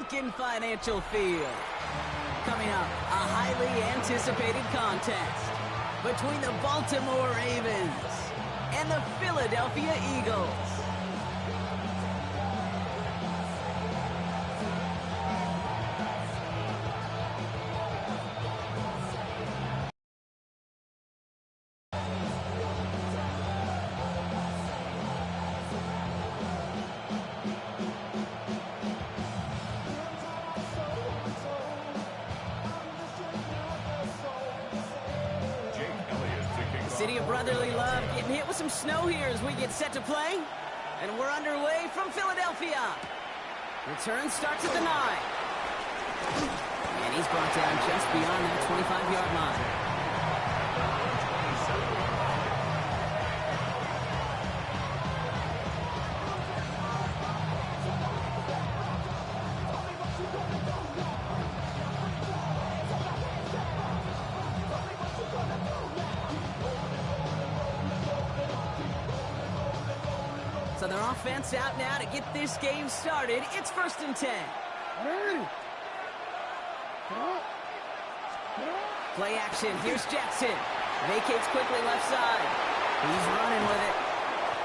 sunken financial field. Coming up, a highly anticipated contest between the Baltimore Ravens and the Philadelphia Eagles. City of brotherly love getting hit with some snow here as we get set to play. And we're underway from Philadelphia. Return starts at the 9. And he's brought down just beyond that 25-yard line. So their offense out now to get this game started. It's 1st and 10. Play action. Here's Jackson. Vacates quickly left side. He's running with it.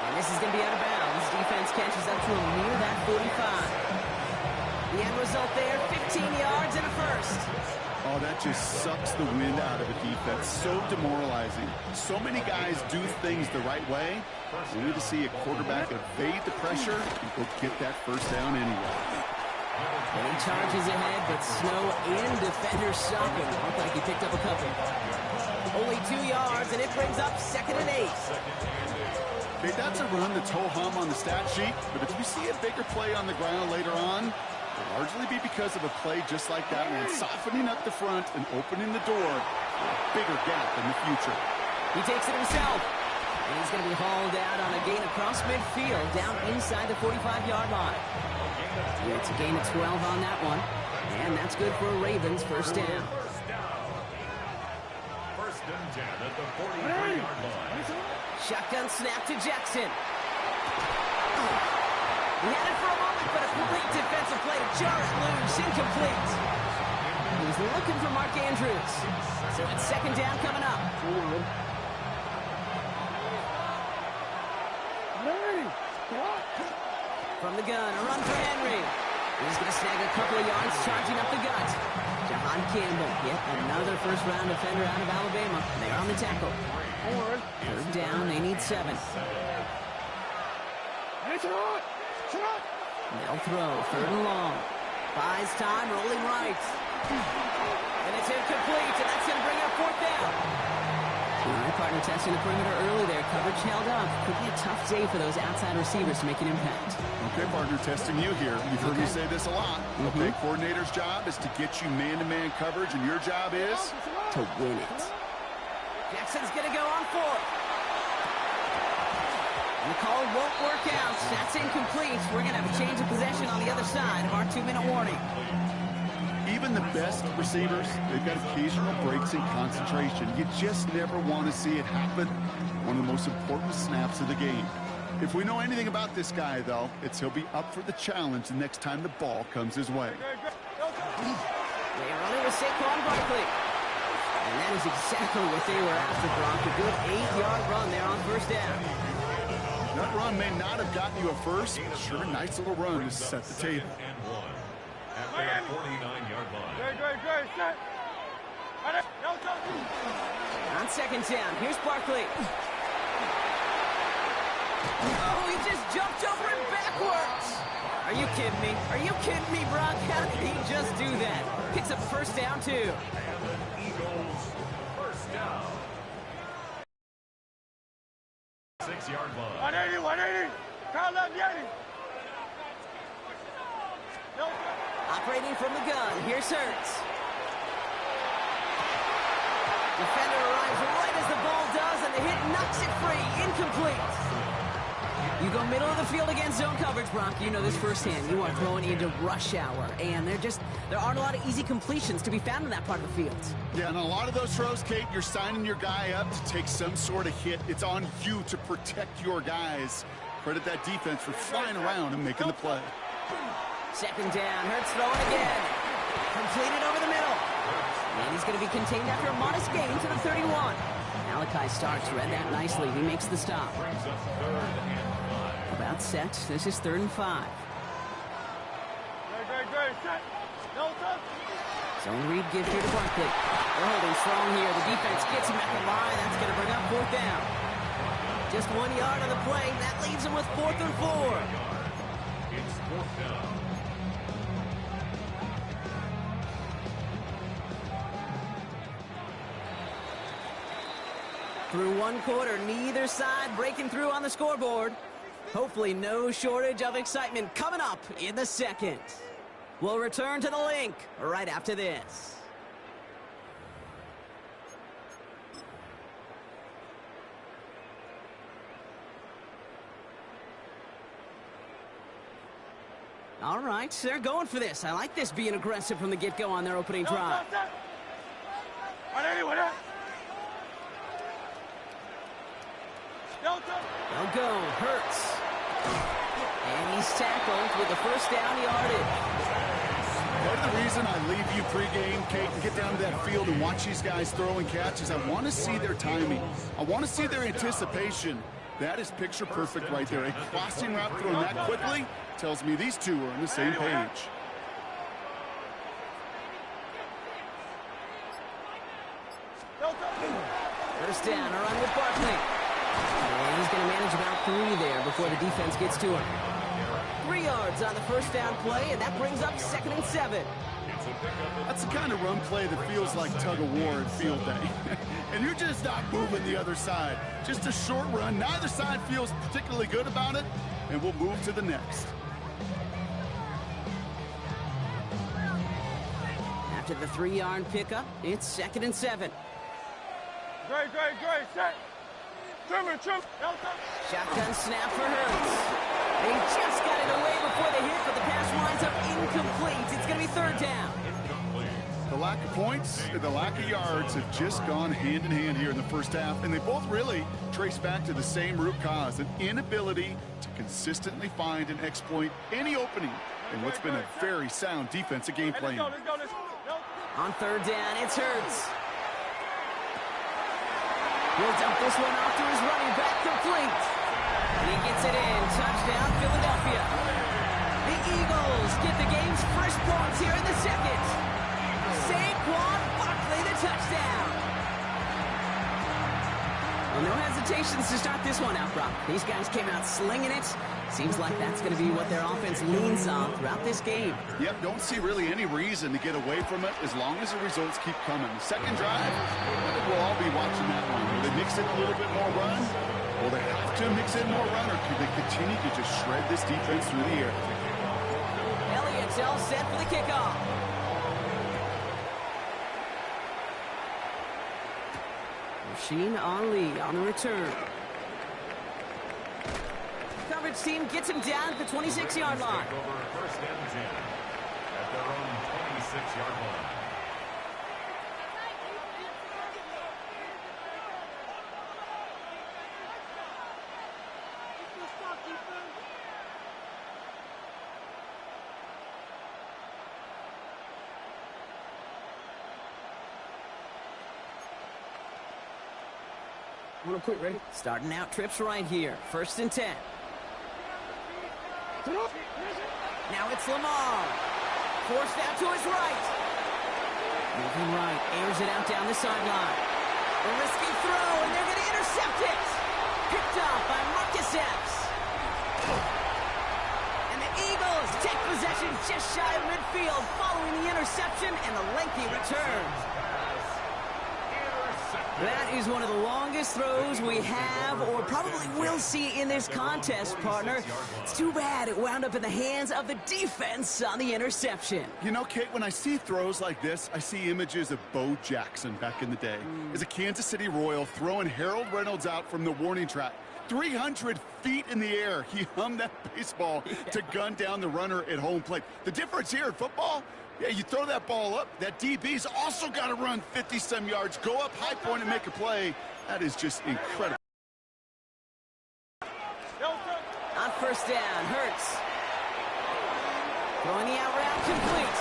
And this is going to be out of bounds. Defense catches up to him near that 45. The end result there, 15 yards and a first. Oh, that just sucks the wind out of a defense. So demoralizing. So many guys do things the right way. We need to see a quarterback evade the pressure and go get that first down anyway. And he charges ahead, but snow and defenders stop him. Looked like he picked up a couple. Only 2 yards, and it brings up 2nd and 8. Hey, that's a run that's ho-hum on the stat sheet, but if you see a bigger play on the ground later on, it'll largely be because of a play just like that one, softening up the front and opening the door for a bigger gap in the future. He takes it himself. And he's going to be hauled out on a gain across midfield, down inside the 45-yard line. Yeah, it's a gain of 12 on that one. And that's good for a Ravens first down. 1st and 10 at the 43-yard line. Shotgun snap to Jackson. He had it for a moment, but a complete defensive play to jar it loose, incomplete. He's looking for Mark Andrews. So it's 2nd down coming up. From the gun, a run for Henry. He's going to snag a couple of yards, charging up the gut. Jahan Campbell, yet another first-round defender out of Alabama. They're on the tackle. 3rd down, they need 7. They'll throw, 3rd and long. Buys time, rolling right. And it's incomplete, and that's going to bring up 4th down. All right, partner testing the perimeter early there. Coverage held up. Could be a tough day for those outside receivers to make an impact. Okay, partner, testing you here. You've heard me say this a lot. Okay, coordinator's job is to get you man-to-man coverage, and your job is to win it. Jackson's going to go on 4th. The call won't work out. That's incomplete. We're going to have a change of possession on the other side of our 2-minute warning. Even the best receivers, they've got occasional breaks in concentration. You just never want to see it happen. One of the most important snaps of the game. If we know anything about this guy, though, it's he'll be up for the challenge the next time the ball comes his way. They're running with Saquon Barkley. And that is exactly what they were after, Brock. A good 8-yard run there on 1st down. That run may not have gotten you a first, but sure, a nice little run to set the table. At the 49-yard line. On 2nd down, here's Barkley. Oh, he just jumped over it backwards. Are you kidding me? Are you kidding me, Brock? How did he just do that? Picks up 1st down, too. Eagles, 1st down. 6-yard line. 180. Call up, Yanni. Operating from the gun, here's Hurts. Defender arrives right as the ball does, and the hit knocks it free. Incomplete. You go middle of the field against zone coverage, Brock. You know this firsthand. You are throwing into rush hour, and there aren't a lot of easy completions to be found in that part of the field. Yeah, and a lot of those throws, Kate, you're signing your guy up to take some sort of hit. It's on you to protect your guys. Credit that defense for flying around and making the play. Second down. Hurts throwing again. Completed over the middle. And he's going to be contained after a modest gain to the 31. Malachi Starks read that nicely. He makes the stop. About set. This is 3rd and 5. Great. Set. No touch. Zone read give here to Barkley. They're holding strong here. The defense gets him at the line. That's going to bring up 4th down. Just 1 yard on the play. That leaves him with 4th and 4. It's 4th down. Through 1 quarter, neither side breaking through on the scoreboard. Hopefully no shortage of excitement coming up in the second. We'll return to the link right after this. All right, they're going for this. I like this being aggressive from the get-go on their opening drive. They'll go. Hurts. And he's tackled with the first down yardage. Part of the reason I leave you pregame, Kate, and get down to that field and watch these guys throw and catch is I want to see their timing. I want to see their anticipation. That is picture perfect right there. A crossing route thrown that quickly tells me these two are on the same page. First down, a run with Barkley. And he's going to manage about 3 there before the defense gets to him. 3 yards on the first down play, and that brings up 2nd and 7. That's the kind of run play that feels like tug-of-war at field day. And you're just not moving the other side. Just a short run. Neither side feels particularly good about it, and we'll move to the next. After the 3-yard pickup, it's 2nd and 7. Great. Set. Trim. Shotgun snap for Hurts. They just got it away before the hit, but the pass winds up incomplete. It's going to be 3rd down. The lack of points and the lack of yards have just gone hand in hand here in the first half, and they both really trace back to the same root cause, an inability to consistently find and exploit any opening in what's been a very sound defensive game plan. Let's go. On 3rd down, it's Hurts. He'll dump this one off to his running back, complete. He gets it in. Touchdown, Philadelphia. The Eagles get the game's first points here in the second. Saquon Barkley, the touchdown. Well, no hesitations to start this one out, Brock. These guys came out slinging it. Seems like that's going to be what their offense leans on throughout this game. Yep, don't see really any reason to get away from it as long as the results keep coming. The second drive, I think we'll all be watching that one. Will they mix in a little bit more run? Will they have to mix in more run, or can they continue to just shred this defense through the air? Elliott's all set for the kickoff. Rasheen Ali on the return. Coverage team gets him down at the 26-yard line. First and 10 at their own 26-yard line. Want to quit, ready? Starting out trips right here. 1st and 10. Now it's Lamar. Forced out to his right. Moving right. Airs it out down the sideline. A risky throw, and they're going to intercept it. Picked off by Marcus Epps. And the Eagles take possession just shy of midfield following the interception and the lengthy return. That is one of the longest throws we have or probably will see in this contest, partner. It's too bad it wound up in the hands of the defense on the interception. You know, Kate, when I see throws like this, I see images of Bo Jackson back in the day. As a Kansas City Royal throwing Harold Reynolds out from the warning track. 300 feet in the air, he hummed that baseball to gun down the runner at home plate. The difference here in football, yeah, you throw that ball up, that DB's also got to run 50-some yards, go up high point and make a play. That is just incredible. On 1st down, Hurts. Throwing the out route complete.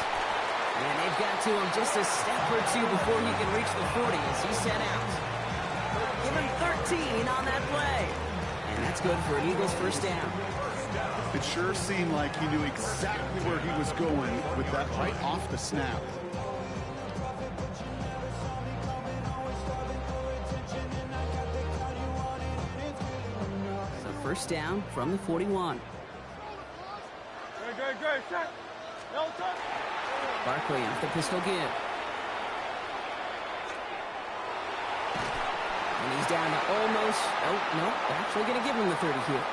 And they've got to him just a step or two before he can reach the 40 as he set out. Give him 13 on that play. And that's good for an Eagles first down. It sure seemed like he knew exactly where he was going with that right off the snap. So first down from the 41. Great, set. No touch. Barkley off the pistol give. And he's down to almost, oh, no, actually going to give him the 30 here.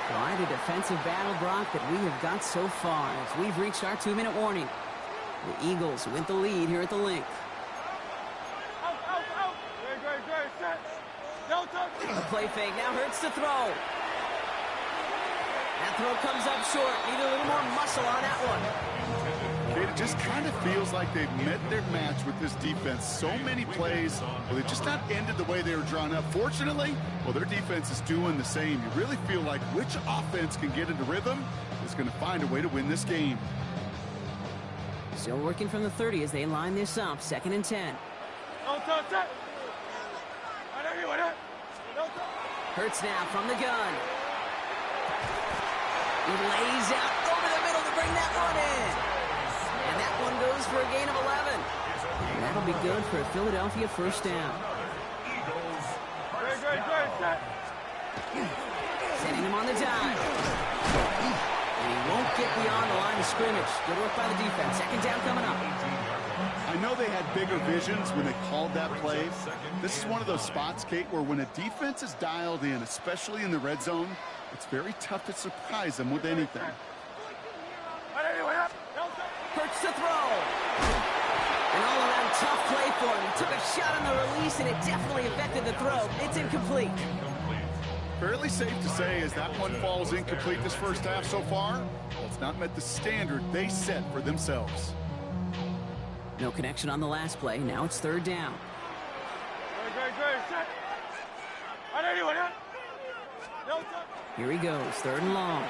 Quite a defensive battle, Brock, that we have got so far as we've reached our 2-minute warning. The Eagles with the lead here at the Link. Out. Great, set. No touch. A play fake, now Hurts to throw. That throw comes up short. Need a little more muscle on that one. It just kind of feels like they've met their match with this defense. So many plays, well, they just not ended the way they were drawn up. Fortunately, well, their defense is doing the same. You really feel like which offense can get into rhythm is going to find a way to win this game. Still working from the 30 as they line this up. 2nd and 10. No touch, set. No touch. Hurts now from the gun. He lays out over the middle to bring that one in. And that one goes for a gain of 11. And that'll be good for a Philadelphia first down. Great, set. Setting him on the dive. And he won't get beyond the line of scrimmage. Good work by the defense. 2nd down coming up. I know they had bigger visions when they called that play. This is one of those spots, Kate, where when a defense is dialed in, especially in the red zone, it's very tough to surprise them with anything. Hurts to throw. An all-around tough play for him. He took a shot on the release, and it definitely affected the throw. It's incomplete. Fairly safe to say as that one falls incomplete this first half so far, well, it's not met the standard they set for themselves. No connection on the last play. Now it's 3rd down. Great, set. No touch. Here he goes. 3rd and long.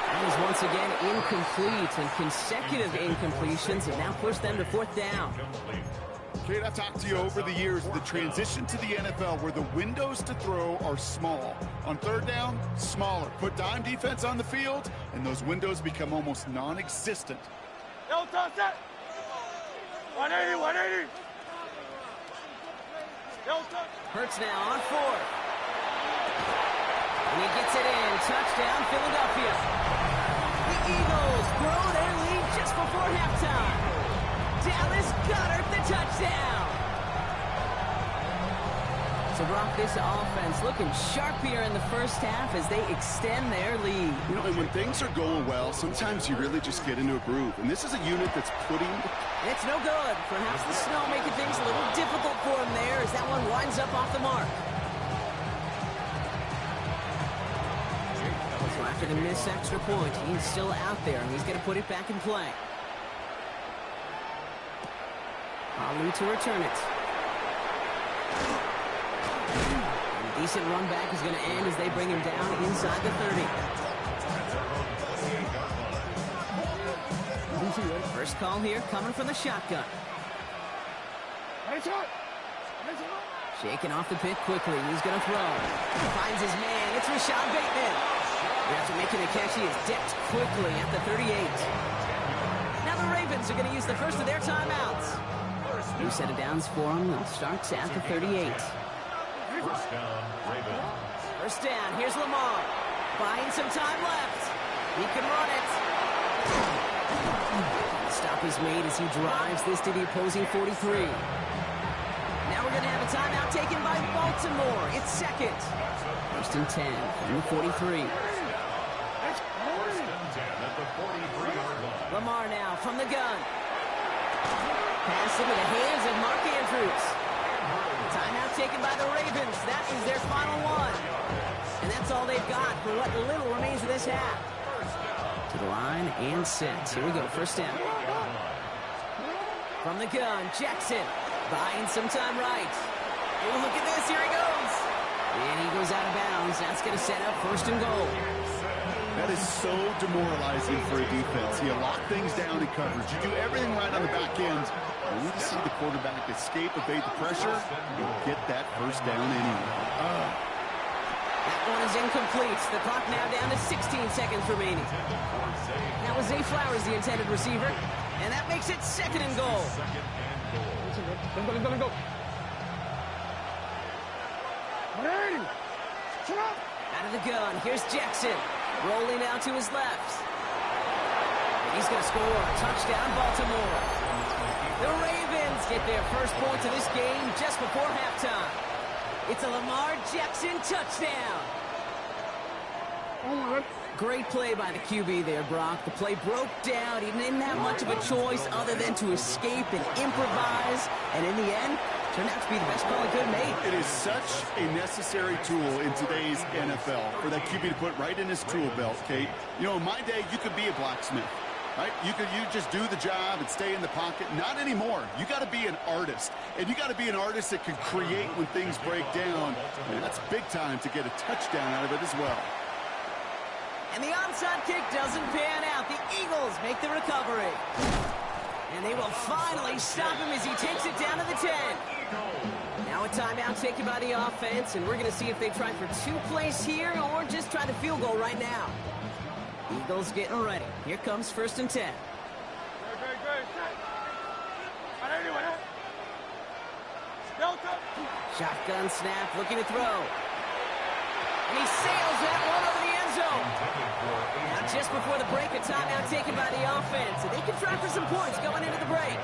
That is once again incomplete, and consecutive incompletions have now pushed them to 4th down. Kate, I've talked to you over the years of the transition to the NFL where the windows to throw are small. On 3rd down, smaller. Put dime defense on the field, and those windows become almost non-existent. No touch, set. 180. No touch. Hurts now on 4th. And he gets it in. Touchdown, Philadelphia. The Eagles grow their lead just before halftime. Dallas Goedert the touchdown. So, Brock, this offense looking sharp here in the first half as they extend their lead. You know, and when things are going well, sometimes you really just get into a groove. And this is a unit that's putting... It's no good. Perhaps the snow making things a little difficult for him there as that one winds up off the mark. So after the missed extra point, he's still out there, and he's going to put it back in play. Alu to return it. And a decent run back is going to end as they bring him down inside the 30. First call here coming from the shotgun. Shaking off the pick quickly. He's going to throw. Finds his man. It's Rashad Bateman. After making the catch, he is decked quickly at the 38. Now the Ravens are going to use the first of their timeouts. New set of downs for them. They'll start at the 38. First down, Ravens. First down. Here's Lamar. Buying some time left. He can run it. Stop is made as he drives this to the opposing 43. Now we're going to have a timeout taken by Baltimore. It's 2nd. 1st and 10 from the 43. Lamar now from the gun. Pass into the hands of Mark Andrews. Timeout taken by the Ravens. That is their final one. And that's all they've got for what little remains of this half. To the line and set. Here we go. First down. From the gun, Jackson. Buying some time right. Oh, look at this. Here he goes. And he goes out of bounds. That's going to set up 1st and goal. That is so demoralizing for a defense. You lock things down in coverage. You do everything right on the back end. And we see the quarterback escape, evade the pressure, and get that first down anyway. That one is incomplete. The clock now down to 16 seconds remaining. That was Zay Flowers, the intended receiver. And that makes it 2nd and goal. Go. Ready. Out of the gun, here's Jackson. Rolling out to his left. He's going to score. Touchdown, Baltimore. The Ravens get their first points of this game just before halftime. It's a Lamar Jackson touchdown. Great play by the QB there, Brock. The play broke down. He didn't have much of a choice other than to escape and improvise. And in the end, turned out to be the best call he could have made. It is such a necessary tool in today's NFL for that QB to put right in his tool belt, Kate. You know, in my day, you could be a blacksmith, right? You just do the job and stay in the pocket. Not anymore. You got to be an artist. And you got to be an artist that can create when things break down. And that's big time to get a touchdown out of it as well. And the onside kick doesn't pan out. The Eagles make the recovery. And they will finally stop him as he takes it down to the 10. Now a timeout taken by the offense, and we're going to see if they try for 2 plays here or just try the field goal right now. Eagles getting ready. Here comes 1st and 10. Shotgun snap, looking to throw. And he sails that one over the end zone. Now just before the break, a timeout taken by the offense. And they can try for some points going into the break.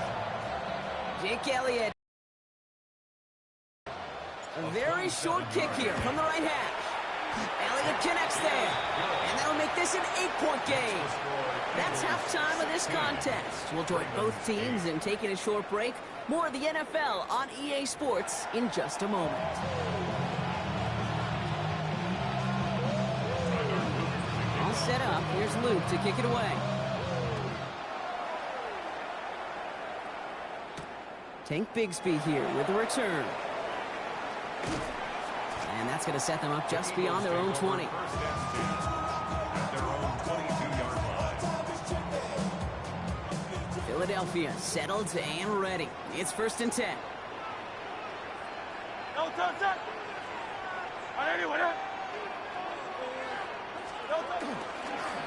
Jake Elliott. A very short kick here from the right hash. Elliott connects there. And that'll make this an 8-point game. That's halftime of this contest. We'll join both teams in taking a short break. More of the NFL on EA Sports in just a moment. All set up. Here's Luke to kick it away. Tank Bigsby here with the return. And that's going to set them up just beyond their own 20. Philadelphia settled and ready. It's 1st and 10.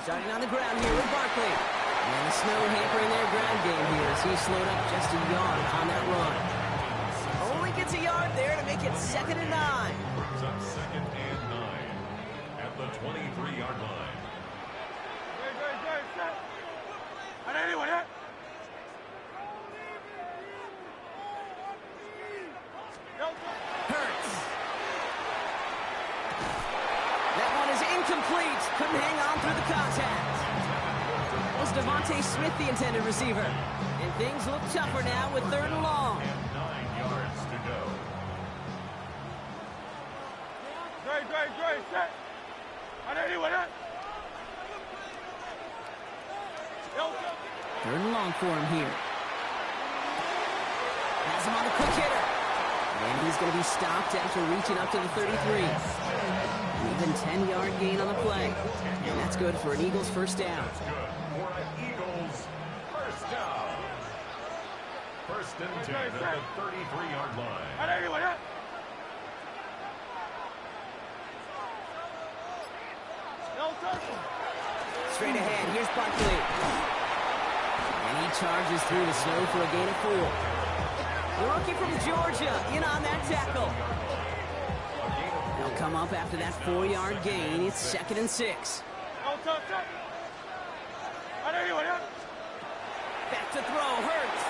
Starting on the ground here with Barkley. And the snow hampering their ground game here as he slowed up just a yard on that run. Only gets a yard there to make it 2nd and 9. Brings up 2nd and 9 at the 23-yard line. Hurts. That one is incomplete. Couldn't hang on through the contact. That was Devontae Smith, the intended receiver. And things look tougher now with 3rd and long. And 9 yards to go. Great, set. Third and long for him here. Has him on the quick hitter. And he's going to be stopped after reaching up to the 33. Even 10-yard gain on the play. And that's good for an Eagles first down. That's good for an Eagles first down. 1st and 10 at the 33-yard line. Straight ahead, here's Barkley. And he charges through the snow for a gain of 4. The rookie from Georgia in on that tackle. They'll come up after that 4-yard gain. It's 2nd and 6. Back to throw, Hurts.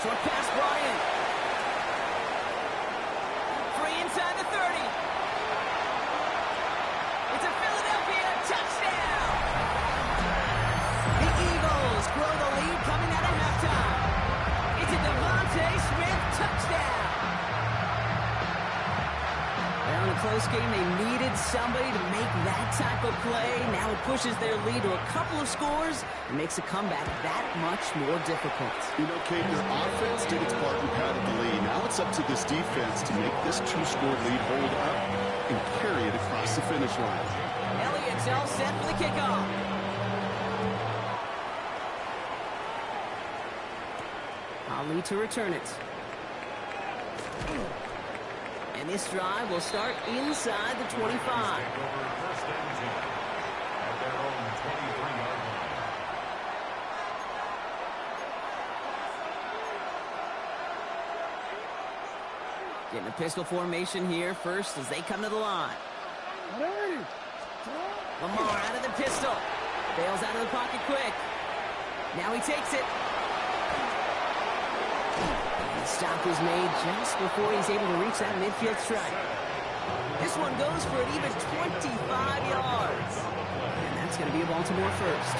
Short pass brought in. Free inside the 30. It's a Philadelphia touchdown. The Eagles grow the lead coming out of halftime. It's a Devontae Smith touchdown. Well, in a close game, they needed somebody to make that type of play. Now it pushes their lead to a couple of scores and makes a comeback that much more difficult. You know, Kate, their offense did its part and padded the lead. Now it's up to this defense to make this 2-score lead hold up and carry it across the finish line. themselves set for the kickoff. Ali to return it. And this drive will start inside the 25. First and 10 at their own 23-yard line. Getting a pistol formation here first as they come to the line. Lamar out of the pistol. Bails out of the pocket quick. Now he takes it. And the stop is made just before he's able to reach that midfield strike. This one goes for an even 25 yards. And that's going to be a Baltimore first.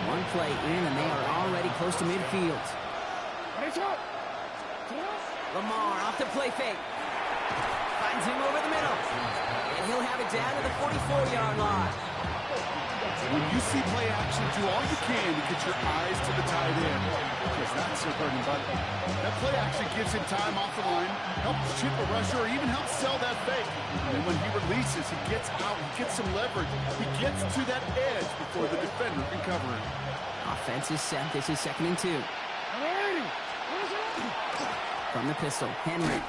One play in, and they are already close to midfield. Lamar off the play fake. Finds him over the middle. And he'll have it down to the 44-yard line. When you see play action, do all you can to get your eyes to the tight end, because that's their bread and butter. That play action gives him time off the line, helps chip a rusher, or even helps sell that fake. And when he releases, he gets out, he gets some leverage. He gets to that edge before the defender can cover him. Offense is set. This is 2nd and 2. From the pistol, Henry.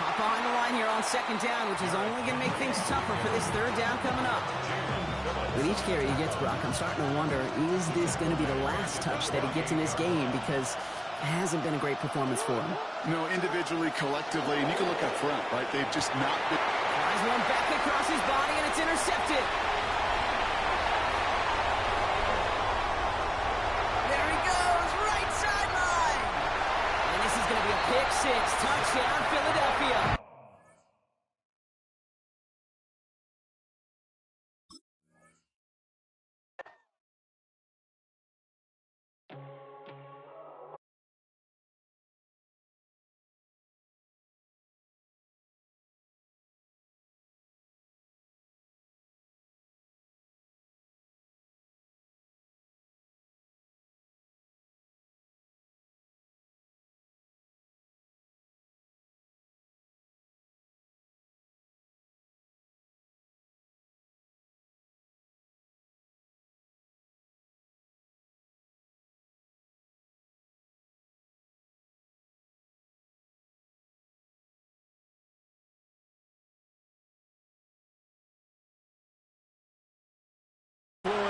Hop behind the line here on 2nd down, which is only going to make things tougher for this 3rd down coming up. With each carry he gets, Brock, I'm starting to wonder, is this going to be the last touch that he gets in this game? Because it hasn't been a great performance for him. No, individually, collectively, and you can look up front, right? They've just not been... Flies one back across his body, and it's intercepted. There he goes, right sideline. And this is going to be a pick six. Touchdown, Philadelphia.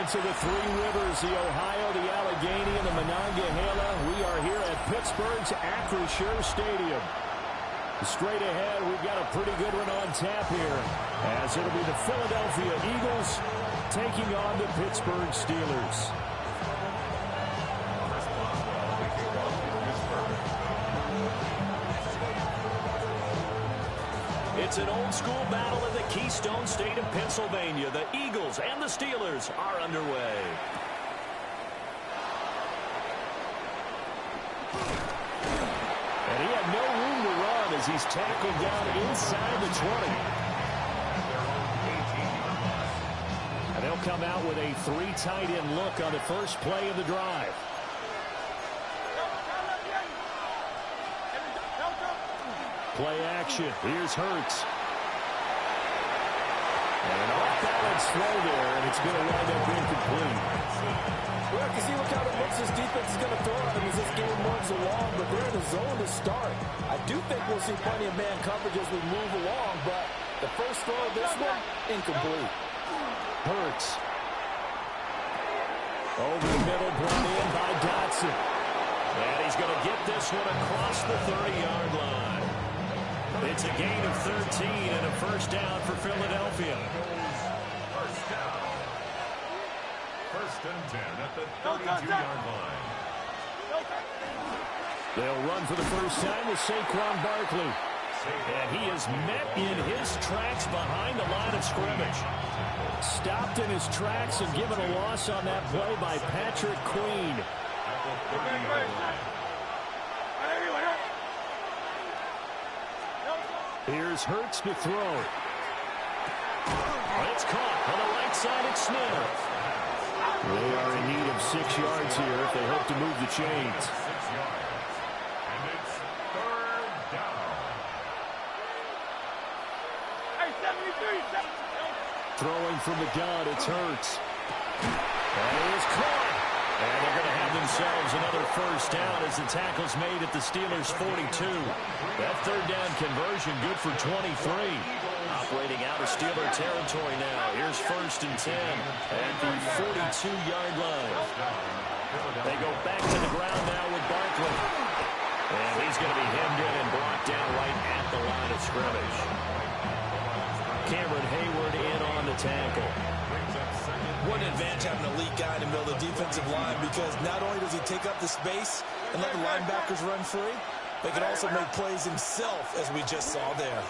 Of the Three Rivers, the Ohio, the Allegheny, and the Monongahela. We are here at Pittsburgh's Acrisure Stadium. Straight ahead, we've got a pretty good one on tap here, as it'll be the Philadelphia Eagles taking on the Pittsburgh Steelers. It's an old-school battle in the Keystone State of Pennsylvania. The Eagles and the Steelers are underway. And he had no room to run as he's tackled down inside the 20. And they'll come out with a 3 tight end look on the first play of the drive. Play action. Here's Hurts. And an off-balance throw there, and it's going to wind up incomplete. Well, you see what kind of looks this defense is going to throw at him as this game moves along, but they're in the zone to start. I do think we'll see plenty of man coverage as we move along, but the first throw of this one, incomplete. Hurts. Over the middle, brought in by Dotson. And he's going to get this one across the 30-yard line. It's a gain of 13 and a first down for Philadelphia. First down. 1st and 10 at the 32-yard line. They'll run for the first time with Saquon Barkley. And he is met in his tracks behind the line of scrimmage. Stopped in his tracks and given a loss on that play by Patrick Queen. Here's Hurts to throw. It's caught on the right side. It's Smith. They are in need of 6 yards here if they hope to move the chains. 6 yards. And it's 3rd down. throwing from the gun. It's Hurts. And he is caught. And they're going to have themselves another first down as the tackle's made at the Steelers' 42. That third down conversion good for 23. Operating out of Steeler territory now. Here's 1st and 10 at the 42-yard line. They go back to the ground now with Barkley. And he's going to be hemmed in and brought down right at the line of scrimmage. Cameron Hayward in on the tackle. What an advantage having an elite guy to build a defensive line, because not only does he take up the space and let the linebackers run free, but he can also make plays himself, as we just saw there.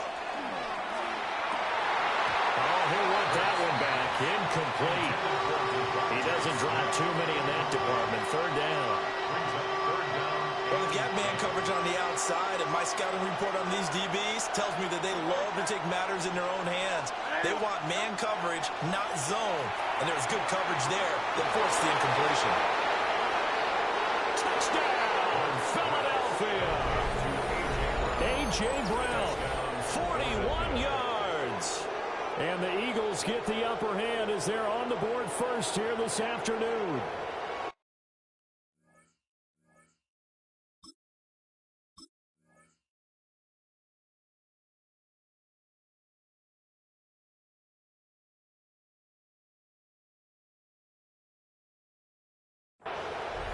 Oh, he'll want that one back. Incomplete. He doesn't drive too many in that department. Third down. Well, they've got man coverage on the outside, and my scouting report on these DBs tells me that they love to take matters in their own hands. They want man coverage, not zone. And there was good coverage there that forced the incompletion. Touchdown, Philadelphia. A.J. Brown, 41 yards. And the Eagles get the upper hand as they're on the board first here this afternoon.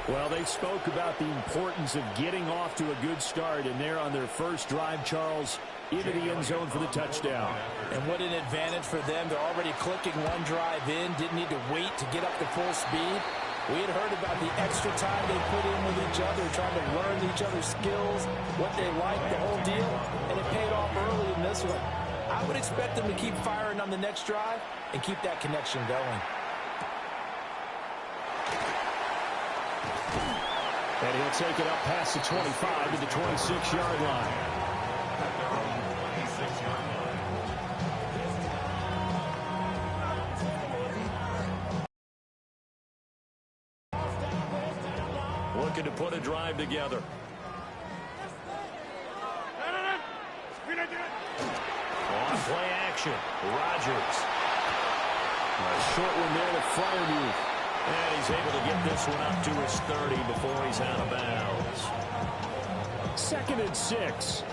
Well, they spoke about the importance of getting off to a good start, and they're on their first drive, Charles, into the end zone for the touchdown. And what an advantage for them. They're already clicking one drive in, didn't need to wait to get up to full speed. We had heard about the extra time they put in with each other, trying to learn each other's skills, what they like, the whole deal, and it paid off early in this one. I would expect them to keep firing on the next drive and keep that connection going. And he'll take it up past the 25 to the 26-yard line. Looking to put a drive together. On play action, Rodgers. A short one there to Freiermuth. And he's able to get this one up to his 30 before he's out of bounds. 2nd and 6.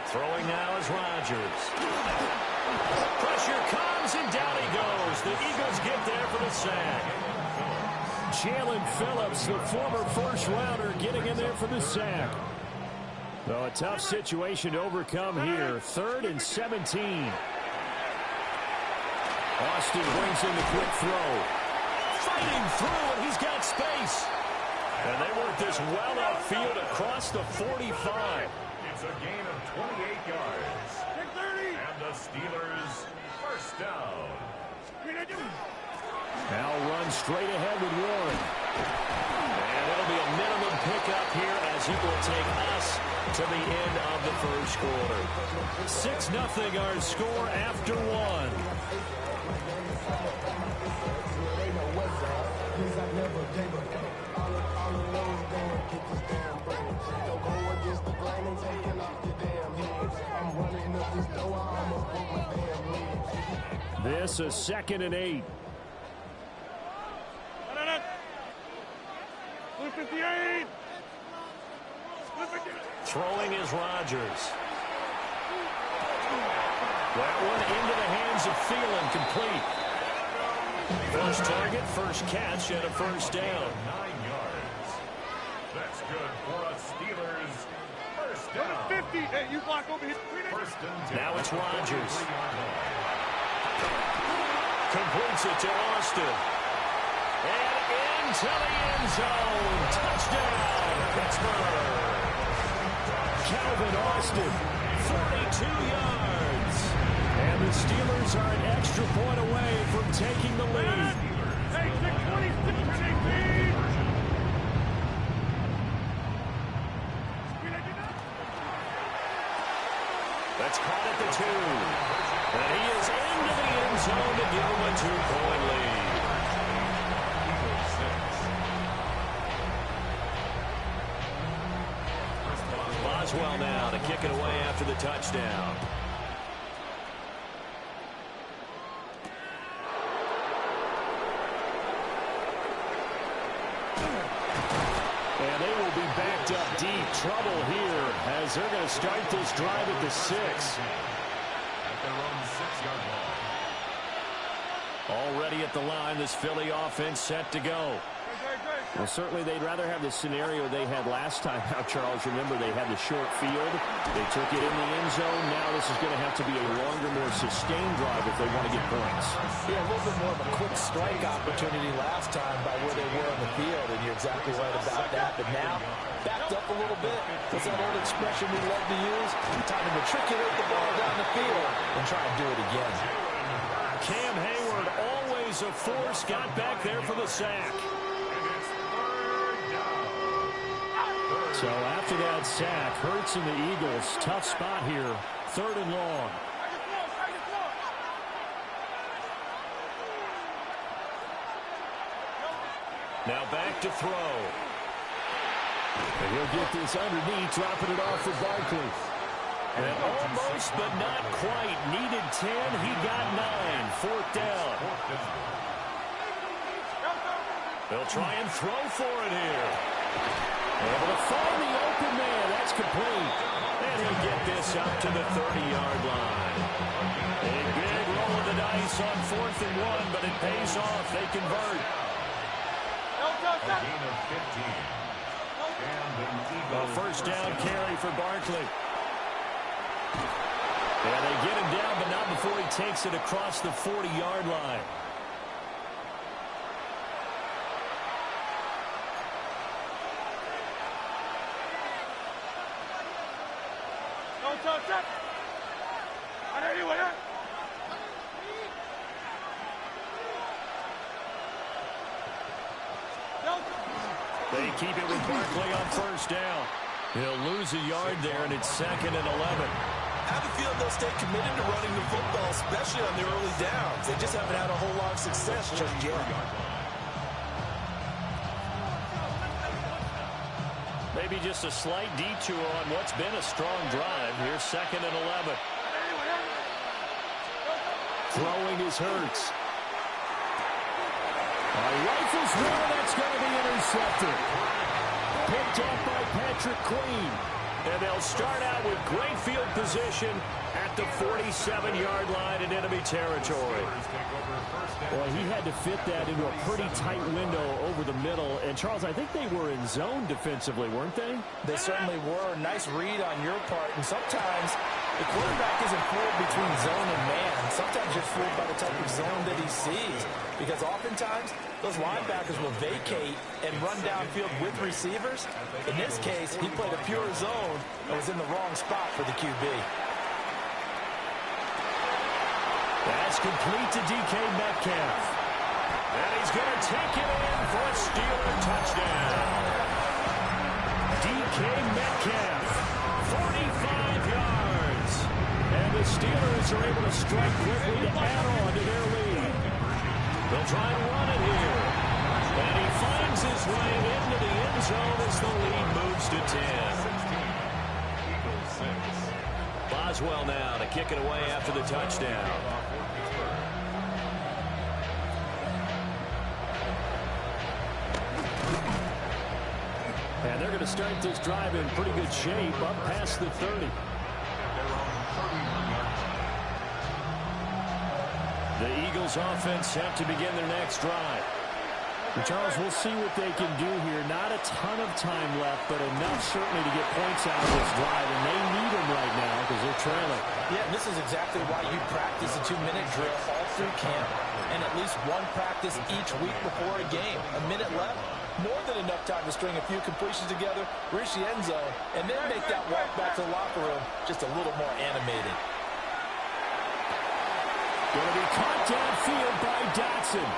Throwing now is Rodgers. Pressure comes, and down he goes. The Eagles get there for the sack. Jalen Phillips, the former first-rounder, getting in there for the sack. So a tough situation to overcome here. 3rd and 17. Austin brings in the quick throw. Fighting through, and he's got space. And they work this well upfield across the 45. It's a gain of 28 yards. And the Steelers first down. Now run straight ahead with Warren. And it'll be a minimum pickup here as he will take us to the end of the first quarter. 6-0 our score after one. This is 2nd and 8. 58. Throwing is Rodgers. That one into the hands of Thielen, complete. First target, first catch, and a first down. 9 yards. That's good for a Steelers first down. 50. Hey, you block over here. First and 10. Now it's Rodgers. Completes it to Austin. And into the end zone. Touchdown, Pittsburgh. Calvin Austin, 42 yards. And the Steelers are an extra point away from taking the lead. Hey, 6:26. That's caught at the 2. And he is into the end zone to give him a 2-point lead. Boswell now to kick it away after the touchdown. And they will be backed up deep. Trouble here as they're going to start this drive at the 6. At their own 6-yard line. Already at the line, this Philly offense set to go. Well, certainly they'd rather have the scenario they had last time. Now, Charles, remember they had the short field. They took it in the end zone. Now this is going to have to be a longer, more sustained drive if they want to get points. Yeah, a little bit more of a quick strike opportunity last time by where they were on the field, and you're exactly right about that. But now, backed up a little bit. What's that old expression we love to use? Time to matriculate the ball down the field and try and do it again. Cam Hayward, always a force, got back there for the sack. So after that sack, Hurts and the Eagles, tough spot here, 3rd and long. Now back to throw. And he'll get this underneath, dropping it off for Barkley. And almost, but not quite. Needed 10, he got 9. 4th down. They'll try and throw for it here. Able to find the open man. That's complete. And he'll get this up to the 30-yard line. A big roll of the dice on 4th and 1, but it pays off. They convert. A gain of 15. And an Eagle A first down carry for Barkley. And they get him down, but not before he takes it across the 40-yard line. They keep it with Barkley on first down. He'll lose a yard there, and it's 2nd and 11. I have a feeling they'll stay committed to running the football, especially on the early downs. They just haven't had a whole lot of success just yet. Maybe just a slight detour on what's been a strong drive. Here's 2nd and 11. Throwing is Hurts. Rifles one, that's going to be intercepted. Picked up by Patrick Queen. And they'll start out with great field position at the 47-yard line in enemy territory. Well, he had to fit that into a pretty tight window over the middle. And, Charles, I think they were in zone defensively, weren't they? They certainly were. Nice read on your part. And sometimes the quarterback isn't fooled between zone and man. Sometimes you're fooled by the type of zone that he sees. Because oftentimes, those linebackers will vacate and run downfield with receivers. In this case, he played a pure zone and was in the wrong spot for the QB. That's complete to DK Metcalf. And he's going to take it in for a Steeler touchdown. DK Metcalf, 45 yards. And the Steelers are able to strike quickly to add on to their lead. They'll try and run it here. And he finds his way into the end zone as the lead moves to 10. Boswell now to kick it away after the touchdown. And they're going to start this drive in pretty good shape up past the 30. The Eagles offense set to begin their next drive. And Charles, we'll see what they can do here. Not a ton of time left, but enough certainly to get points out of this drive, and they need them right now because they're trailing. Yeah, and this is exactly why you practice a 2-minute drill all through camp, and at least one practice each week before a game. A minute left, more than enough time to string a few completions together, reach the end zone, and then make that walk back to the locker room just a little more animated. Going to be caught downfield by Dotson.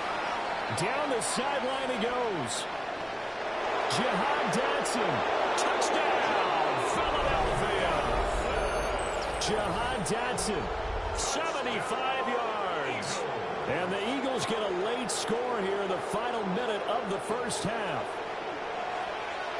Down the sideline he goes. Jahan Dotson. Touchdown, Philadelphia. Jahan Dotson, 75 yards. And the Eagles get a late score here in the final minute of the first half.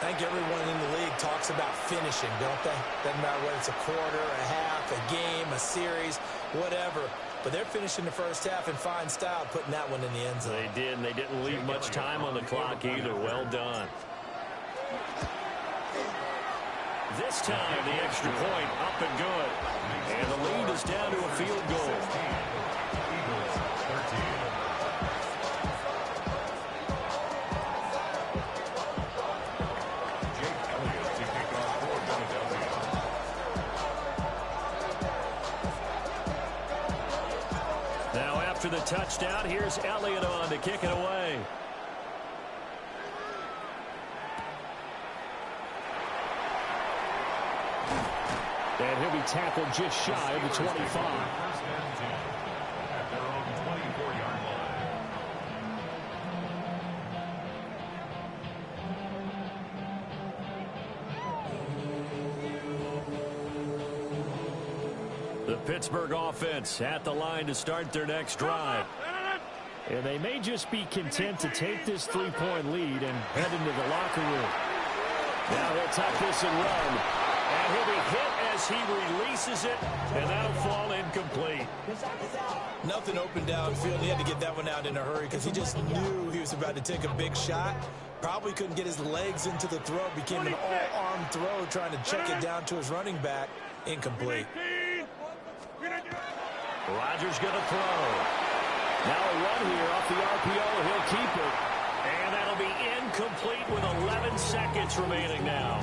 I think everyone in the league talks about finishing, don't they? Doesn't matter whether it's a quarter, a half, a game, a series, whatever. But they're finishing the first half in fine style, putting that one in the end zone. They did, and they didn't leave much time on the clock either. Well done. This time, the extra point up and good. And the lead is down to a field goal. Eagles 13. Now after the touchdown, here's Elliott on to kick it away. And he'll be tackled just shy of the 25. First and 10 at their own 24-yard line. The Pittsburgh offense at the line to start their next drive. And they may just be content to take this 3-point lead and head into the locker room. Now he'll tuck this and run. And he'll be hit as he releases it, and that'll fall incomplete. Nothing open downfield. He had to get that one out in a hurry because he just knew he was about to take a big shot. Probably couldn't get his legs into the throw. Became an all-arm throw trying to check it down to his running back. Incomplete. Rodgers going to throw. Now a run here off the RPO. He'll keep it. And that'll be incomplete with 11 seconds remaining now.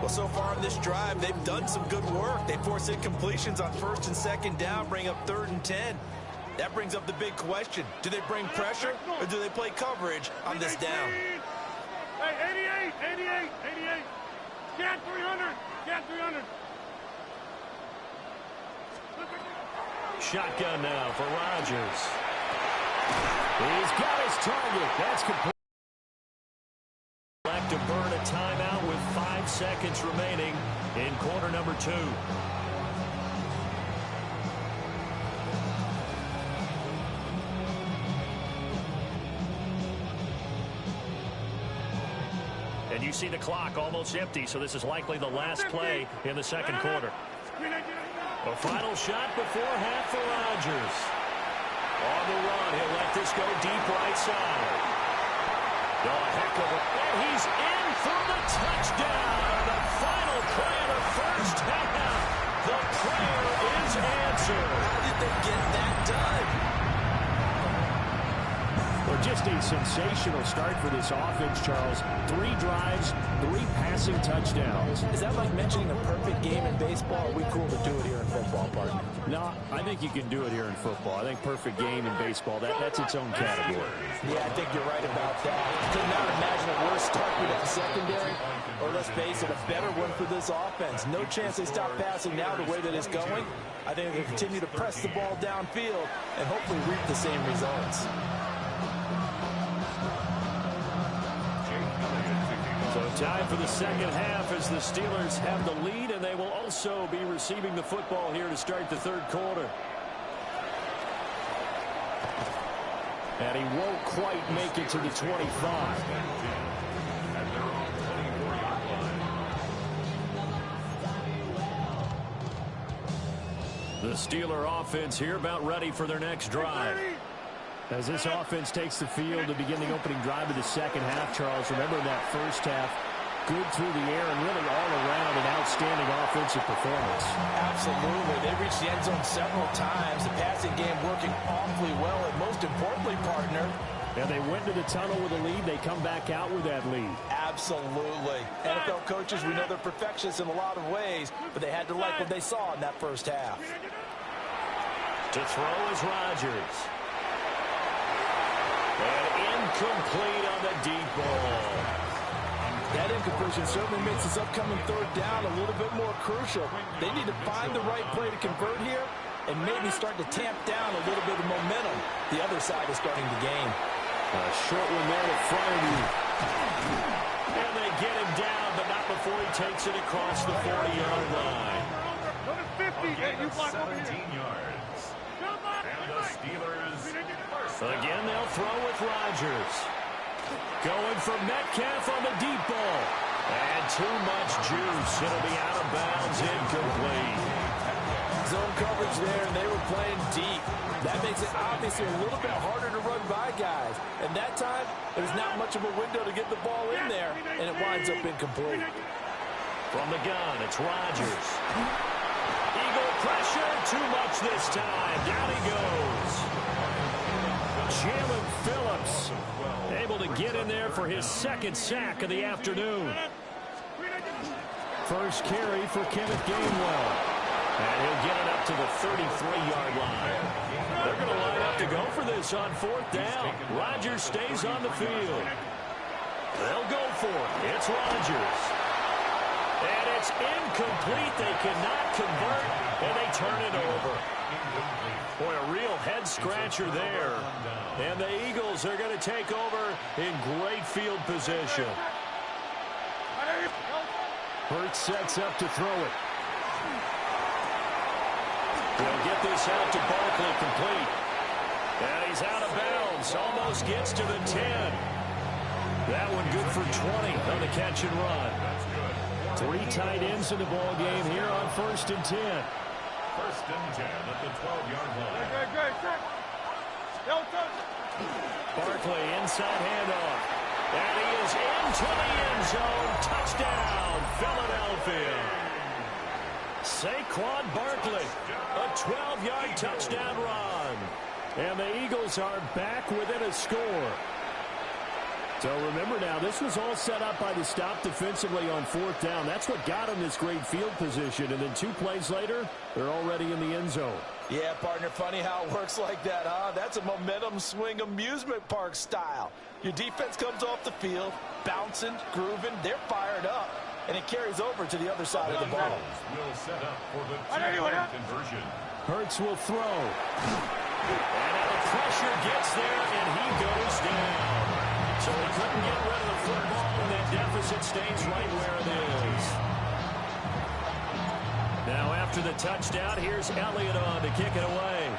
Well, so far on this drive, they've done some good work. They force incompletions on first and second down, bring up 3rd and 10. That brings up the big question. Do they bring pressure or do they play coverage on this down? Hey, 88. Get 300. Get 300. Shotgun now for Rodgers. He's got his target. That's complete. To burn a timeout with 5 seconds remaining in quarter number 2. And you see the clock almost empty, so this is likely the last play in the second quarter. A final shot before half for Rodgers. On the run, he'll let this go deep right side. Oh, heck of a... And he's in for the touchdown. The final play of the first half. The prayer is answered. How did they get that done? Well, just a sensational start for this offense, Charles. 3 drives, 3 passing touchdowns. Is that like mentioning a perfect game in baseball? Are we cool to do it here in football, partner? No, I think you can do it here in football. I think perfect game in baseball, that's its own category. Yeah, I think you're right about that. Could not imagine a worse start for that secondary, or let's face it, a better one for this offense. No chance they stop passing now the way that it's going. I think they continue to press the ball downfield and hopefully reap the same results. So time for the second half as the Steelers have the lead, and they will also be receiving the football here to start the third quarter. And he won't quite make it to the 25. The Steeler offense here about ready for their next drive. As this offense takes the field to begin the opening drive of the second half, Charles, remember in that first half, good through the air and really all around an outstanding offensive performance. Absolutely. They reached the end zone several times. The passing game working awfully well, and most importantly, partner, and they went to the tunnel with a lead. They come back out with that lead. Absolutely. NFL coaches, we know they're perfectionists in a lot of ways, but they had to like what they saw in that first half. To throw is Rodgers. And incomplete on the deep ball. That incompletion certainly makes this upcoming third down a little bit more crucial. They need to find the right play to convert here and maybe start to tamp down a little bit of momentum. The other side is starting to gain. A short one there in front of you. And they get him down, but not before he takes it across the 40-yard line. Go to 50, and you block over 17 here. yards. And the Steelers first. Again, they'll throw with Rodgers. Going for Metcalf on the deep ball. And too much juice. It'll be out of bounds, incomplete. Zone coverage there, and they were playing deep. That makes it obviously a little bit harder to run by guys. And that time, there's not much of a window to get the ball in there, and it winds up incomplete. From the gun, it's Rodgers. Eagle pressure, too much this time. Down he goes. Jalen Phillips able to get in there for his second sack of the afternoon. First carry for Kenneth Gainwell. And he'll get it up to the 33-yard line. They're going to line up to go for this on fourth down. Rodgers stays on the field. They'll go for it. It's Rodgers. And it's incomplete. They cannot convert, and they turn it over. Boy, a real head-scratcher there. And the Eagles are going to take over in great field position. Hurts sets up to throw it. He'll get this out to Barkley, complete. And he's out of bounds. Almost gets to the 10. That one good for 20 on the catch and run. 3 tight ends in the ball game here on 1st and 10. 1st and 10 at the 12-yard line. Barkley inside handoff. And he is into the end zone. Touchdown, Philadelphia. Saquon Barkley, a 12-yard touchdown run. And the Eagles are back within a score. So remember now, this was all set up by the stop defensively on 4th down. That's what got them this great field position. And then 2 plays later, they're already in the end zone. Yeah, partner, funny how it works like that, huh? That's a momentum swing amusement park style. Your defense comes off the field, bouncing, grooving, they're fired up. And it carries over to the other side of the ball. Will set up for the 2-point conversion. Hurts will throw. And now the pressure gets there, and he goes down. So he couldn't get rid of the football, and that deficit stays right where it is. Now after the touchdown, here's Elliott on to kick it away.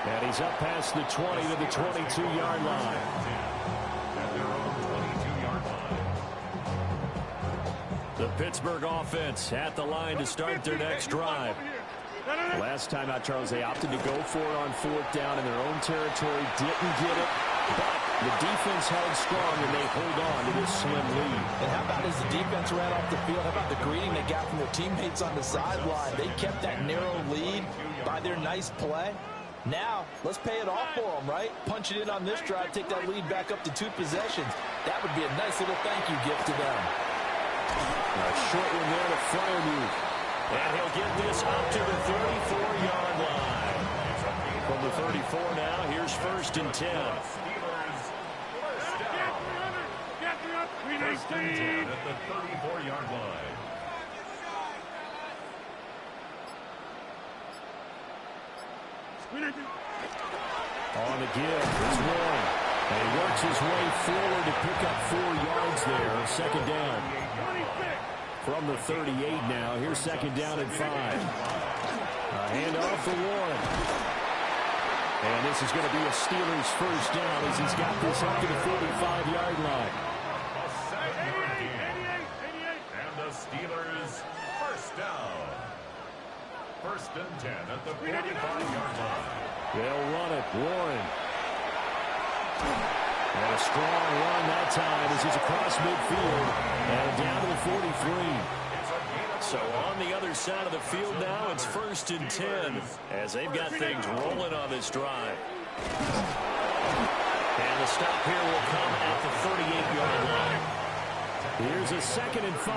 And he's up past the 20 to the 22-yard line. At their own 22-yard line. The Pittsburgh offense at the line to start their next drive. Last time out, Charles, they opted to go for it on 4th down in their own territory. Didn't get it, but the defense held strong, and they hold on to this slim lead. And how about as the defense ran off the field, how about the greeting they got from their teammates on the sideline? They kept that narrow lead by their nice play. Now, let's pay it off for them, right? Punch it in on this drive, take that lead back up to 2 possessions. That would be a nice little thank you gift to them. A short one there to Freiermuth. And he'll get this up to the 34-yard line. From the 34 now, here's 1st and 10. First and 10 at the 34-yard line. On the give, it's Warren. And he works his way forward to pick up 4 yards there on 2nd down. From the 38 now, here's 2nd down and 5. A handoff for Warren. And this is going to be a Steelers 1st down as he's got this up to the 45-yard line. And the Steelers 1st down. 1st and 10 at the 45-yard line. They'll run it. Warren. And a strong run that time as he's across midfield and down to the 43. So on the other side of the field now, it's 1st and 10 as they've got things rolling on this drive. And the stop here will come at the 38-yard line. Here's a 2nd and 5.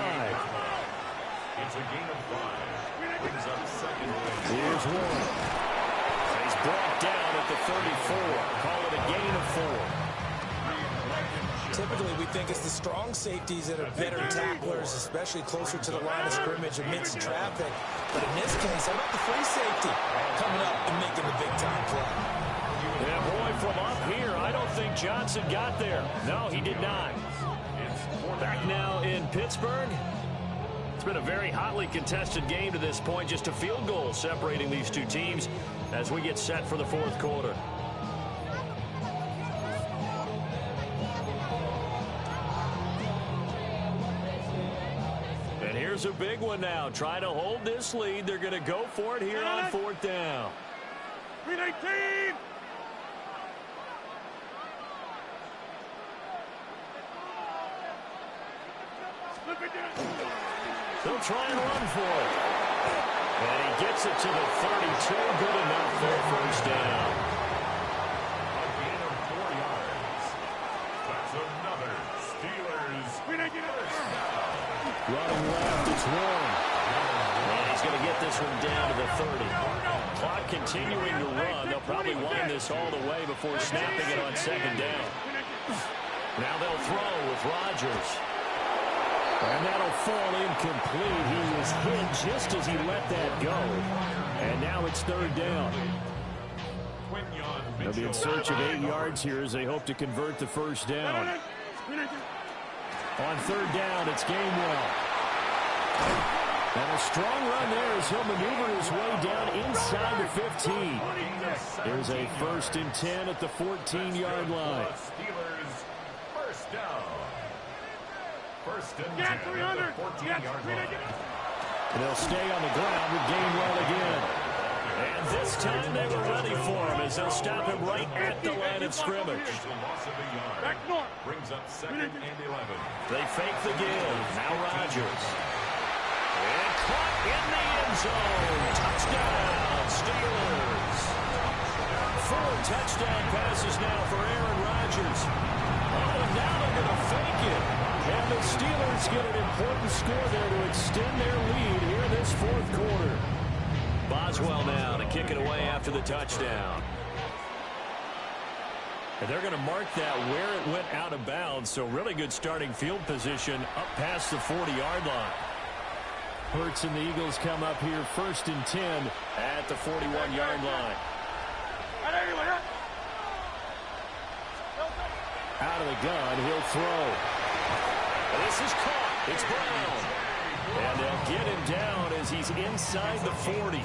It's a gain of 5. Brings up 2nd. Here's Warren. He's brought down at the 34. Call it a gain of 4. Typically, we think it's the strong safeties that are better tacklers, especially closer to the line of scrimmage amidst traffic. But in this case, how about the free safety coming up and making the big-time play? Yeah, boy, from up here, I don't think Johnson got there. No, he did not. Back now in Pittsburgh. been a very hotly contested game to this point. Just a field goal separating these two teams as we get set for the fourth quarter. And here's a big one now. Trying to hold this lead. They're going to go for it here on fourth down. 3-18. They'll try and run for it. And he gets it to the 32. Good enough for a first down. A gain of 4 yards. That's another Steelers first down. Running left, it's Warren. And he's going to get this one down to the 30. Clock continuing to run. They'll probably wind this all the way before snapping it on second down. Now they'll throw with Rodgers. And that'll fall incomplete. He was hit just as he let that go. And now it's third down. They'll be in search of 8 yards here as they hope to convert the first down. On third down, it's Gainwell. And a strong run there as he'll maneuver his way down inside the 15. There's a 1st and 10 at the 14-yard line. Steelers first down. 1st and 10 at the 14-yard line. And they'll stay on the ground with Gainwell again. And this time they were ready for him as they'll stop him right at the line of scrimmage. Back north. Brings up 2nd and 11. They fake the give. Now Rodgers. And caught in the end zone. Touchdown, Steelers. 4 touchdown passes now for Aaron Rodgers. Oh, and now they're going to fake it. And the Steelers get an important score there to extend their lead here in this fourth quarter. Boswell now to kick it away after the touchdown. And they're going to mark that where it went out of bounds, so really good starting field position up past the 40-yard line. Hurts and the Eagles come up here 1st and 10 at the 41-yard line. Out of the gun, he'll throw. And this is caught. It's Brown. And they'll get him down as he's inside the 40.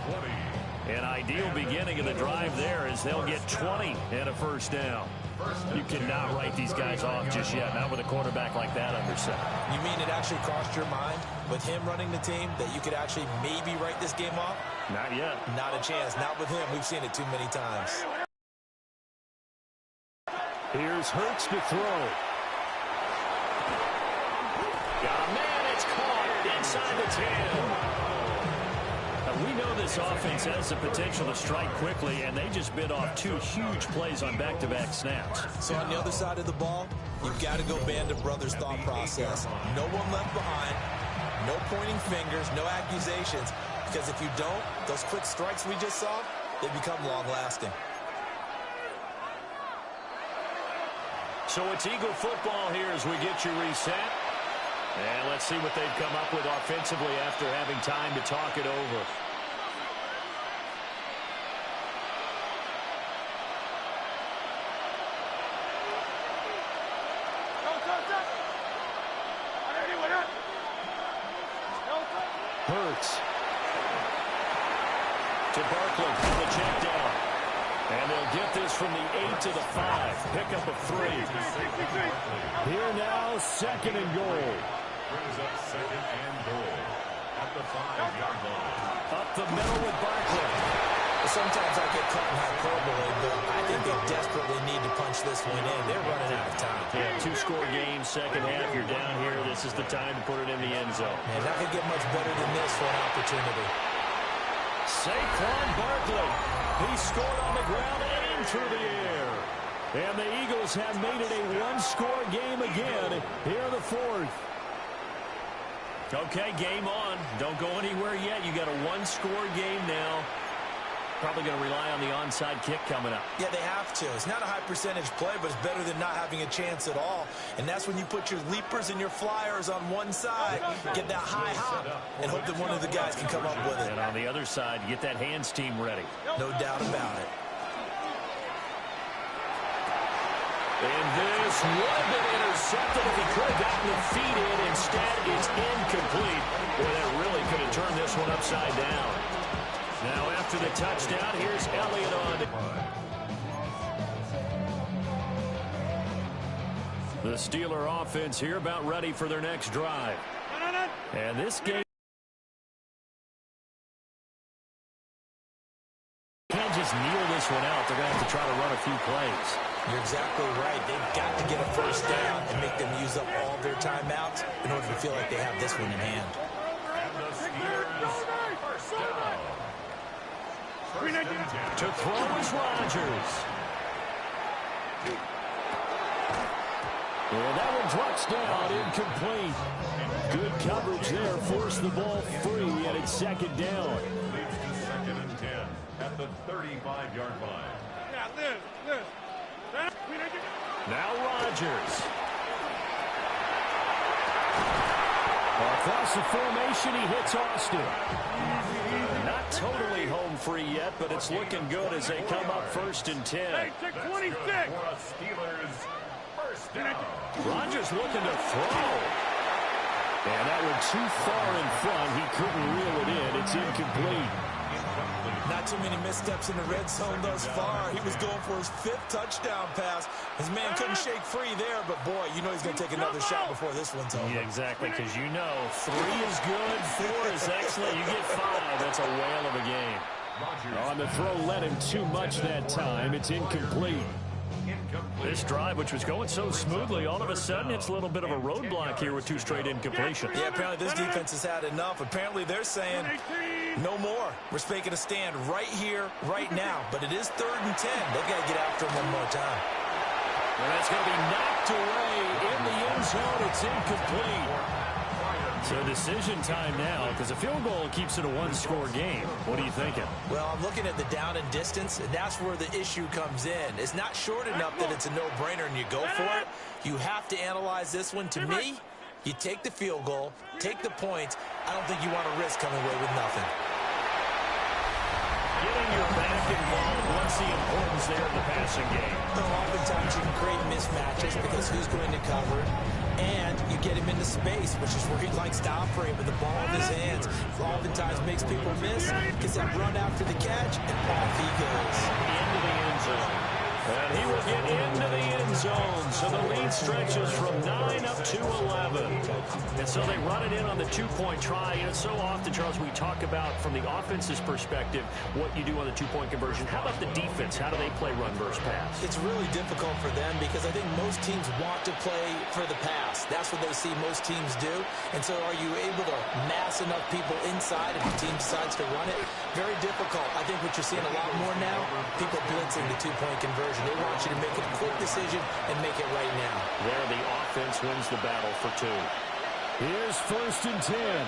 An ideal beginning of the drive there as they'll get 20 and a first down. You cannot write these guys off just yet, not with a quarterback like that under center. You mean it actually crossed your mind with him running the team that you could actually maybe write this game off? Not yet. Not a chance. Not with him. We've seen it too many times. Here's Hurts to throw. Got a man, it's caught inside the 10. Now, we know this offense has the potential to strike quickly, and they just bit off 2 huge plays on back-to-back snaps. So on the other side of the ball, you've got to go band of brothers thought process. No one left behind, no pointing fingers, no accusations, because if you don't, those quick strikes we just saw, they become long-lasting. So it's Eagle football here as we get you reset. And let's see what they've come up with offensively after having time to talk it over. Hurts. To Barkley on the check down. And they'll get this from the 8 to the 5. Pick up a 3. Here now, 2nd and goal. Brings up 2nd and goal at the 5-yard line. Up the middle with Barkley. Sometimes I get caught in hyperbole, but I think they desperately need to punch this one in. They're running out of time. Yeah, 2-score game, second half. You're down here. This is the time to put it in the end zone. And not going to get much better than this for an opportunity. Saquon Barkley. He scored on the ground and through the air. And the Eagles have made it a 1-score game again here in the fourth. Okay, game on. Don't go anywhere yet. You got a 1-score game now. Probably going to rely on the onside kick coming up. Yeah, they have to. It's not a high percentage play, but it's better than not having a chance at all. And that's when you put your leapers and your flyers on one side, get that high hop, and hope that one of the guys can come up with it. And on the other side, get that hands team ready. No doubt about it. And this would have been intercepted if he could have gotten the feet in. Instead, it's incomplete. Boy, that really could have turned this one upside down. Now, after the touchdown, here's Elliott on. The Steeler offense here about ready for their next drive. And this game can't just kneel this one out. They're going to have to try to run a few plays. You're exactly right. They've got to get a first down and make them use up all their timeouts in order to feel like they have this one in hand. And the Steelers first down. To throw is Rodgers. And that one drops down, incomplete. Good coverage there, forced the ball free, and it's second down. Leads to 2nd and 10 at the 35-yard line. Now Rodgers. Across the formation, he hits Austin. Not totally home free yet, but it's looking good as they come up 1st and 10. That's good for a Steelers first down. Rodgers looking to throw. And that one too far in front. He couldn't reel it in. It's incomplete. Not too many missteps in the red zone thus far. He was going for his 5th touchdown pass. His man couldn't shake free there, but boy, you know he's going to take another shot before this one's over. Yeah, exactly, because you know 3 is good, 4 is excellent. You get 5, that's a whale of a game. On the throw, led him too much that time. It's incomplete. This drive, which was going so smoothly, all of a sudden it's a little bit of a roadblock here with 2 straight incompletions. Yeah, apparently this defense has had enough. Apparently they're saying no more. We're making a stand right here, right now. But it is 3rd and 10. They've got to get after him one more time. And that's going to be knocked away in the end zone. It's incomplete. So decision time now, because a field goal keeps it a 1-score game. What are you thinking? Well, I'm looking at the down and distance, and that's where the issue comes in. It's not short enough that it's a no-brainer and you go for it. You have to analyze this one. To me, you take the field goal, take the points. I don't think you want to risk coming away with nothing. Getting your back involved, what's the importance there in the passing game? Well, oftentimes you can create mismatches because who's going to cover it, and you get him into space, which is where he likes to operate with the ball in his hands. Oftentimes makes people miss, gets that run after the catch, and off he goes. Into the end zone. And he will get into the end zone. So the lead stretches from 9 up to 11. And so they run it in on the 2-point try. You know, so often, Charles, we talk about from the offense's perspective what you do on the 2-point conversion. How about the defense? How do they play run versus pass? It's really difficult for them because I think most teams want to play for the pass. That's what they see most teams do. And so are you able to mass enough people inside if the team decides to run it? Very difficult. I think what you're seeing a lot more now, people blitzing the 2-point conversion. They want you to make a quick decision and make it right now. There, the offense wins the battle for 2. Here's 1st and 10.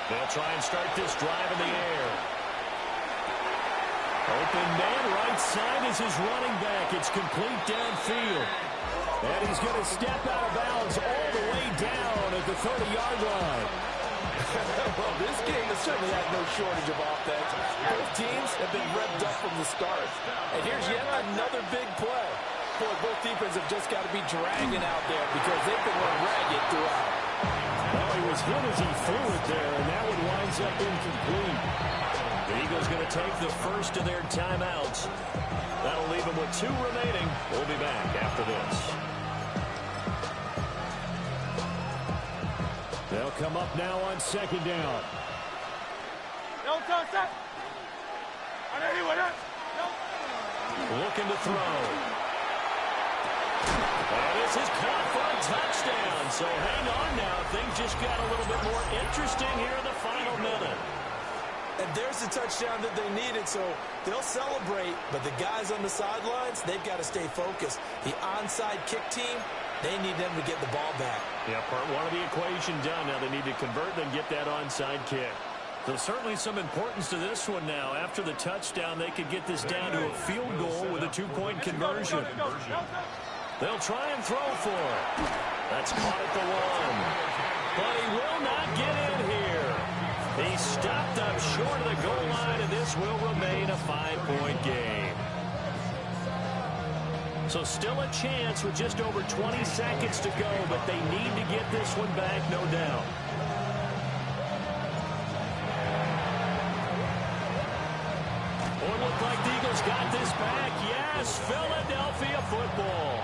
They'll try and start this drive in the air. Open man, right side is his running back. It's complete downfield. And he's going to step out of bounds all the way down at the 30-yard line. Well, this game has certainly had no shortage of offense. Both teams have been revved up from the start. And here's yet another big play. Boy, both defenses have just got to be dragging out there because they've been run ragged throughout. Well, he was hit as he threw it there, and that one winds up incomplete. The Eagles going to take the first of their timeouts. That'll leave them with 2 remaining. We'll be back after this. They'll come up now on 2nd down. Looking to throw. And this is caught for a touchdown. So hang on now. Things just got a little bit more interesting here in the final minute. And there's the touchdown that they needed, so they'll celebrate. But the guys on the sidelines, they've got to stay focused. The onside kick team, they need them to get the ball back. Yeah, part 1 of the equation done. Now they need to convert and get that onside kick. So certainly some importance to this one now. After the touchdown, they could get this down to a field goal with a 2-point conversion. They'll try and throw for it. That's caught at the 1. But he will not get in here. He stopped up short of the goal line, and this will remain a 5-point game. So still a chance with just over 20 seconds to go, but they need to get this one back, no doubt. Oh, it looked like the Eagles got this back. Yes, Philadelphia football.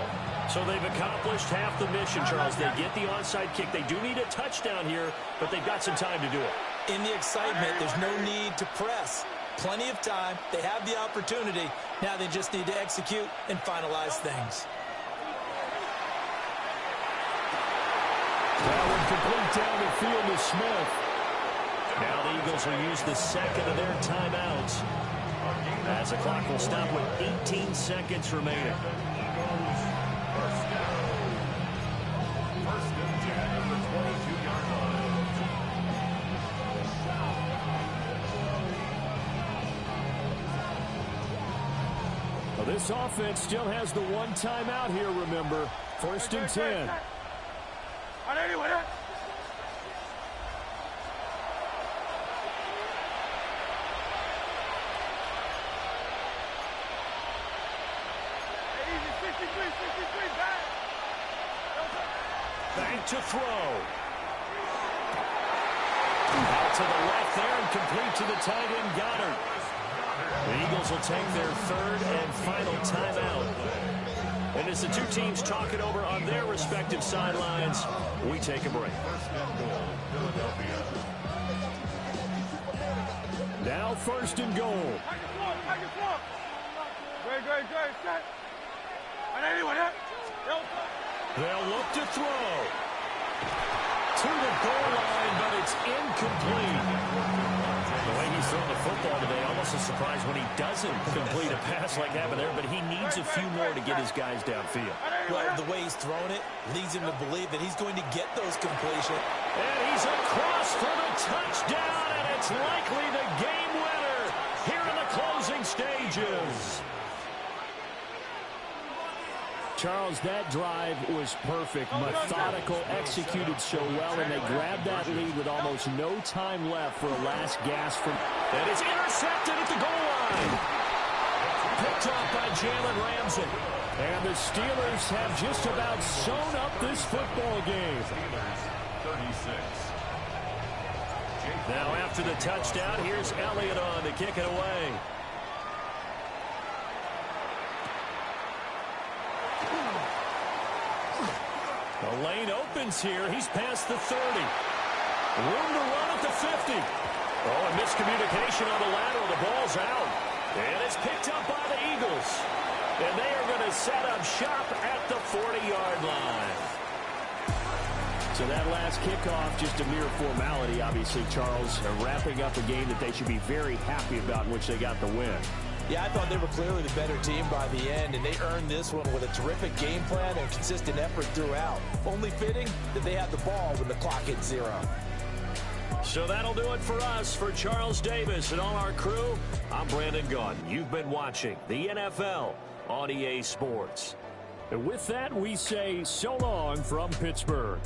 So they've accomplished half the mission, Charles. They get the onside kick. They do need a touchdown here, but they've got some time to do it. In the excitement, there's no need to press. Plenty of time. They have the opportunity. Now they just need to execute and finalize things. That one complete down the field to Smith. Now the Eagles will use the second of their timeouts, as the clock will stop with 18 seconds remaining. First and 10 at the 22-yard line. Well, this offense still has the one timeout here, remember. First and 10. Back to throw. Out to the left there and complete to the tight end, Goddard. The Eagles will take their third and final timeout. And as the two teams talk it over on their respective sidelines, we take a break. Now first and goal. They'll look to throw. To the goal line, but it's incomplete. The way he's throwing the football today, almost a surprise when he doesn't complete a pass like that there, but he needs a few more to get his guys downfield. Well, the way he's throwing it leads him to believe that he's going to get those completions. And he's across for the touchdown, and it's likely the game winner here in the closing stages. Charles, that drive was perfect, methodical, executed so well, and they grabbed that lead with almost no time left for a last gasp. And it's intercepted at the goal line. Picked off by Jalen Ramsey. And the Steelers have just about sewn up this football game. 36. Now after the touchdown, here's Elliott on to kick it away. The lane opens here. He's past the 30. Room to run at the 50. Oh, and miscommunication on the lateral. The ball's out. And it's picked up by the Eagles. And they are going to set up shop at the 40-yard line. So that last kickoff, just a mere formality, obviously, Charles, wrapping up a game that they should be very happy about in which they got the win. Yeah, I thought they were clearly the better team by the end, and they earned this one with a terrific game plan and consistent effort throughout. Only fitting that they had the ball when the clock hit 0. So that'll do it for us. For Charles Davis and all our crew, I'm Brandon Gaudin. You've been watching the NFL on EA Sports. And with that, we say so long from Pittsburgh.